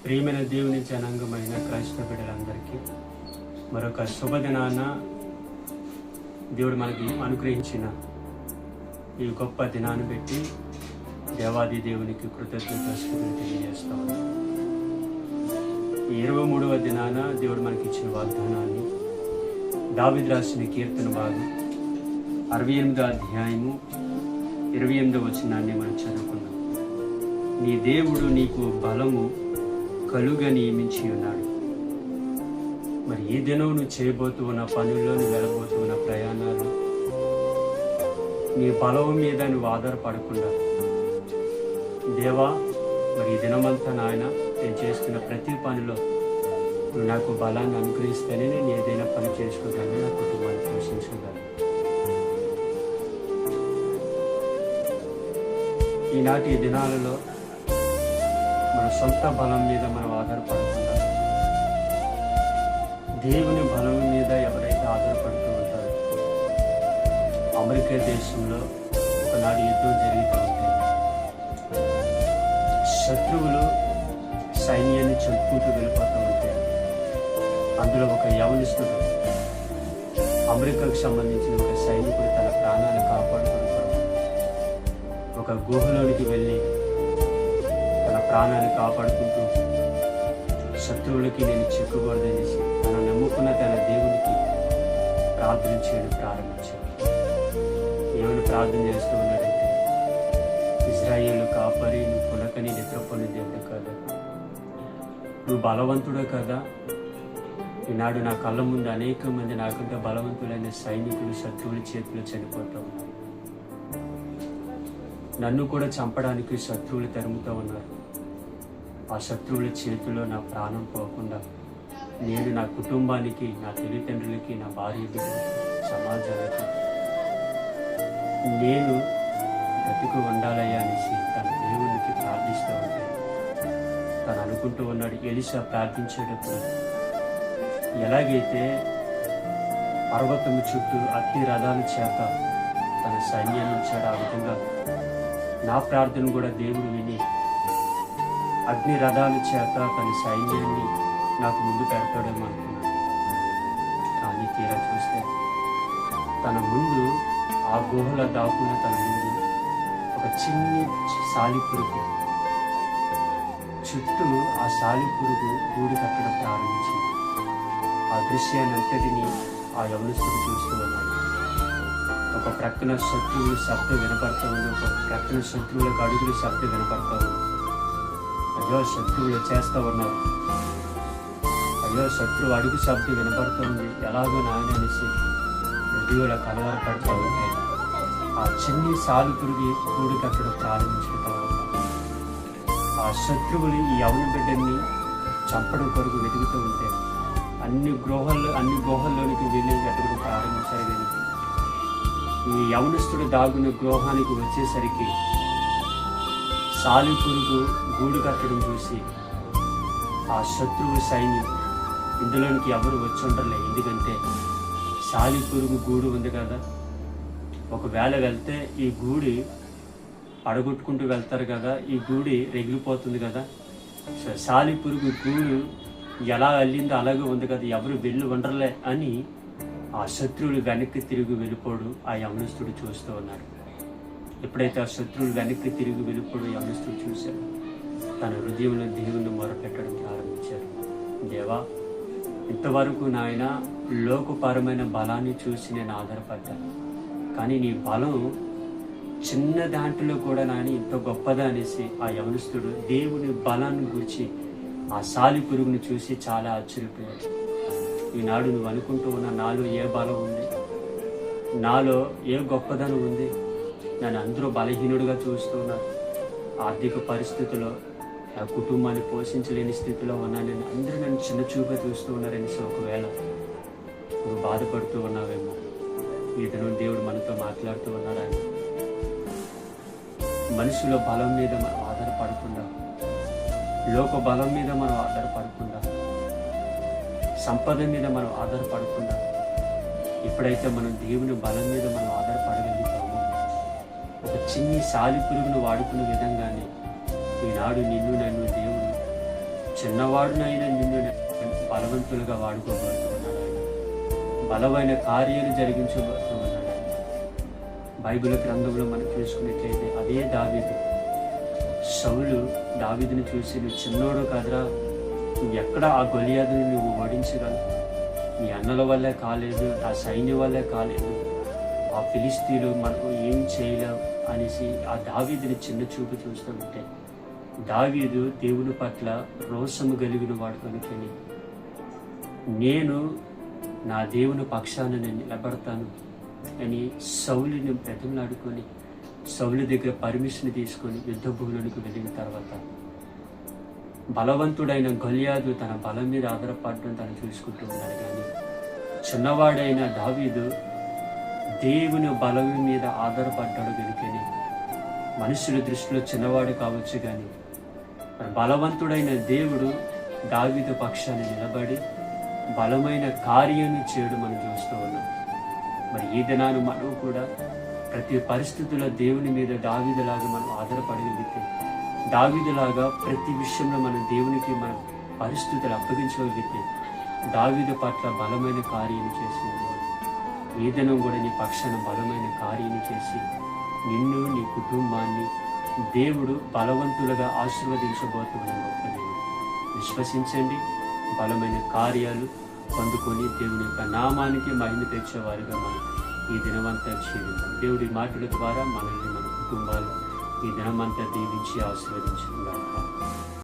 ప్రియమైన దేవుని జనాంగమైన క్రైస్తవ బిడ్డలందరికీ మరొక శుభదినాన దేవుడు మనకి అనుగ్రహించిన ఈ గొప్ప దినాన్ని పెట్టి దేవాది దేవునికి కృతజ్ఞతలు తెలియజేస్తా ఉన్నాం. ఈ 23వ దినాన దేవుడు మనకి ఇచ్చిన వాగ్దానాన్ని దావీదు రాసిన కీర్తన భాగం 68వ అధ్యాయము 28వ వచనాన్ని మనం చదువుకున్నాం. నీ దేవుడు నీకు బలము కలుగా నియమించి ఉన్నాడు. మరి ఈ దినం నువ్వు చేయబోతూ ఉన్న పనుల్లో, నువ్వు వెళ్ళబోతూ ఉన్న ప్రయాణాలు, నీ బలం మీద నువ్వు ఆధారపడకుండా, దేవా మరి ఈ దినమంతా నాయన నేను చేస్తున్న ప్రతి పనిలో నువ్వు నాకు బలాన్ని అనుగ్రహిస్తేనే నేను ఏదైనా పని చేసుకోగలను, నా కుటుంబాన్ని పోషించగలను. ఈనాటి దినాలలో మన సొంత బలం మీద మనం ఆధారపడకుండా దేవుని బలం మీద ఎవరైతే ఆధారపడుతూ ఉంటారో, అమెరికా దేశంలో ఒకనాడు యుద్ధం జరుగుతూ ఉంటుంది. శత్రువులు సైన్యాన్ని చంపుకుంటూ వెళ్ళిపోతూ ఉంటే అందులో ఒక యవనస్తుడు, అమెరికాకు సంబంధించిన ఒక సైనికుడు తన ప్రాణాలను కాపాడుకుంటాడు. ఒక గుహలోనికి వెళ్ళి తన ప్రాణాన్ని కాపాడుకుంటూ శత్రువులకి నేను చిక్కుకూడదనేసి తను నమ్ముకున్న తన దేవునికి ప్రార్థన చేయడం ప్రారంభించాడు. ఏమైనా ప్రార్థన చేస్తూ ఉన్నాడంటే, ఇజ్రాయేలు కాపరి, నువ్వు కొనకని నిద్రపోని దేవుడు కదా, నువ్వు బలవంతుడే కదా. ఈనాడు నా కళ్ళ ముందు అనేక మంది నాకంటే బలవంతులైన సైనికులు శత్రువుల చేతిలో చనిపోతూ ఉన్నారు. నన్ను కూడా చంపడానికి శత్రువులు తరుముతూ ఉన్నారు. ఆ శత్రువుల చేతిలో నా ప్రాణం పోకుండా నేను నా కుటుంబానికి, నా తల్లిదండ్రులకి, నా భార్య బిడ్డలకి, సమాజానికి నేను బ్రతికి ఉండాలయ్యా అనేసి తన దేవునికి ప్రార్థిస్తూ ఉంటే తను అనుకుంటూ ఉన్నాడు. ఎలీషా ప్రార్థించేటప్పుడు ఎలాగైతే పర్వతము చుట్టూ అగ్ని రథాల చేత తన సైన్యాన్ని ఉంచాడు, ఆ విధంగా నా ప్రార్థన కూడా దేవుడు విని అగ్ని రథాల చేత తన సైన్యాన్ని నాకు ముందు పెడతాడేమో అనుకున్నాడు. కానీ తీరా చూస్తే తన ముందు, ఆ గుహలో దాక్కున్న తన ముందు ఒక చిన్ని సాలిపురుగు, చుట్టూ ఆ సాలిపురుగు గూడు కట్టడం ప్రారంభించింది. ఆ దృశ్యాన్ని అంతటిని ఆ యవనస్తుడు చూస్తూ ఉన్నాడు. ఒక ప్రక్కన శత్రువుల శబ్దం వినపడుతూ ఉంది, ఒక ప్రక్కన శత్రువులకు అడుగుల శబ్దం వినపడుతూ ఉంది. అయ్యో శత్రువులు వచ్చేస్తూ ఉన్నారు, అయ్యో శత్రువు అడుగు శబ్దం వినపడుతుంది, ఎలాగో నాయన అనేసి హృదయంలో కలవరపడుతూ ఉంటాయి. ఆ చిన్ని సాలిపురుగు గూడు కట్టడం ప్రారంభించుకుంటూ ఉంటారు. ఆ శత్రువులు ఈ యవన బిడ్డని చంపడం కొరకు వెతుకుతూ ఉంటే అన్ని గుహల్లోనికి వెళ్ళి వెతకడం ప్రారంభించారు. కానీ ఈ యవనస్తుడు దాగున్న గృహానికి వచ్చేసరికి సాలిపురుగు గూడు కట్టడం చూసి ఆ శత్రువు సైన్యం, ఇందులోనికి ఎవరు వచ్చి ఉండలే. ఎందుకంటే సాలిపురుగు గూడు ఉంది కదా, ఒకవేళ వెళ్తే ఈ గూడి పడగొట్టుకుంటూ వెళ్తారు కదా, ఈ గూడి రగిలిపోతుంది కదా. సాలిపురుగు గూడు ఎలా వెళ్ళిందో అలాగే ఉంది కదా, ఎవరు వెళ్ళి ఉండర్లే అని ఆ శత్రువులు వెనక్కి తిరిగి వెళ్ళిపోడు ఆ యవనస్తుడు చూస్తూ ఉన్నాడు. ఎప్పుడైతే ఆ శత్రువులు వెనక్కి తిరిగి వెళ్ళిపోడు యవనస్తుడు చూశాడు, తన హృదయంలో దేవుని మొరపెట్టడం ప్రారంభించాడు. దేవా, ఇంతవరకు నాయన లోకపరమైన బలాన్ని చూసి నేను ఆధారపడ్డాను, కానీ నీ బలం చిన్న దాంట్లో కూడా నాని ఇంత గొప్పదా అనేసి ఆ యవనస్తుడు దేవుని బలాన్ని గురించి ఆ సాలిపురుగుని చూసి చాలా ఆశ్చర్యపోయాడు. ఈనాడు నువ్వు అనుకుంటూ ఉన్న నాలో ఏ బలం ఉంది, నాలో ఏ గొప్పదనం ఉంది, నన్ను అందరూ బలహీనుడిగా చూస్తున్నారు, ఆర్థిక పరిస్థితుల్లో నా కుటుంబాన్ని పోషించలేని స్థితిలో ఉన్నాను, నేను అందరూ నన్ను చిన్న చూపుగా చూస్తూ ఉన్నారనేసి ఒకవేళ నువ్వు బాధపడుతూ ఉన్నావేమో, ఈ దినం దేవుడు మనతో మాట్లాడుతూ ఉన్నాడు. ఆయన మనుషుల బలం మీద మనం ఆధారపడకుండా, లోక బలం మీద మనం ఆధారపడకుండా, సంపద మీద మనం ఆధారపడకుండా, ఎప్పుడైతే మనం దేవుని బలం మీద మనం ఆధారపడగలుగుతామో, ఒక చిన్ని సాలిపురుగును వాడుకునే విధంగానే ఈనాడు నిన్ను నన్ను దేవుడు చిన్నవాడునైనా నిన్ను బలవంతులుగా వాడుకోబోతున్నాడు ఆయన. బలమైన కార్యాలు జరిగించబోతున్నాడు ఆయన. బైబిల్ గ్రంథంలో మనం చూసుకున్నట్లయితే అదే దావీదు. సౌలు దావీదుని చూసి, నువ్వు చిన్నోడు కాదురా, నువ్వు ఎక్కడ ఆ గొలియాదుని నువ్వు ఓడించగలవు, నీ అన్నల వల్లే కాలేదు, ఆ సైన్యం వల్లే కాలేదు, ఆ ఫిలిస్తీన్లు మనకు ఏం చేయలేవు అనేసి ఆ దావీదుని చిన్న చూపు చూస్తూ ఉంటే, దావీదు దేవుని పట్ల రోషము కలిగిన వాడు కనుకని, నేను నా దేవుని పక్షాన నేను నిలబడతాను అని సౌలుని బ్రతిమలాడుకొని సౌలు దగ్గర పర్మిషన్ తీసుకొని యుద్ధ భూములకు వెళ్ళిన తర్వాత బలవంతుడైన గొలియాదు తన బలం మీద ఆధారపడడం తను చూసుకుంటూ ఉన్నాడు. కానీ చిన్నవాడైన దావీదు దేవుని బలం మీద ఆధారపడ్డాడు కనుకని మనుషుల దృష్టిలో చిన్నవాడు కావచ్చు, కానీ మరి బలవంతుడైన దేవుడు దావీదు పక్షాన్ని నిలబడి బలమైన కార్యాన్ని చేయడం మనం చూస్తూ ఉన్నాం. మరి ఈ దినాన్ని మనం కూడా ప్రతి పరిస్థితుల్లో దేవుని మీద దావీదులాగా మనం ఆధారపడగలిగితే, దావీదులాగా ప్రతి విషయంలో మనం దేవునికి మన పరిస్థితులు అప్పగించగలిగితే, దావీదు పట్ల బలమైన కార్యాన్ని చేసిన ఈ దినం కూడా నీ పక్షాన బలమైన కార్యాన్ని చేసి నిన్ను నీ కుటుంబాన్ని దేవుడు బలవంతులుగా ఆశీర్వదించబోతున్న గొప్ప దేవుడు. విశ్వసించండి, బలమైన కార్యాలు పొందుకొని దేవుని యొక్క నామానికి మహిమ తెచ్చేవారుగా మనం ఈ దినమంతా జీవిద్దాం. దేవుడి మాటల ద్వారా మనల్ని మన కుటుంబాలు ఈ దినమంతా దీవించి ఆశీర్వదించుకుందాం.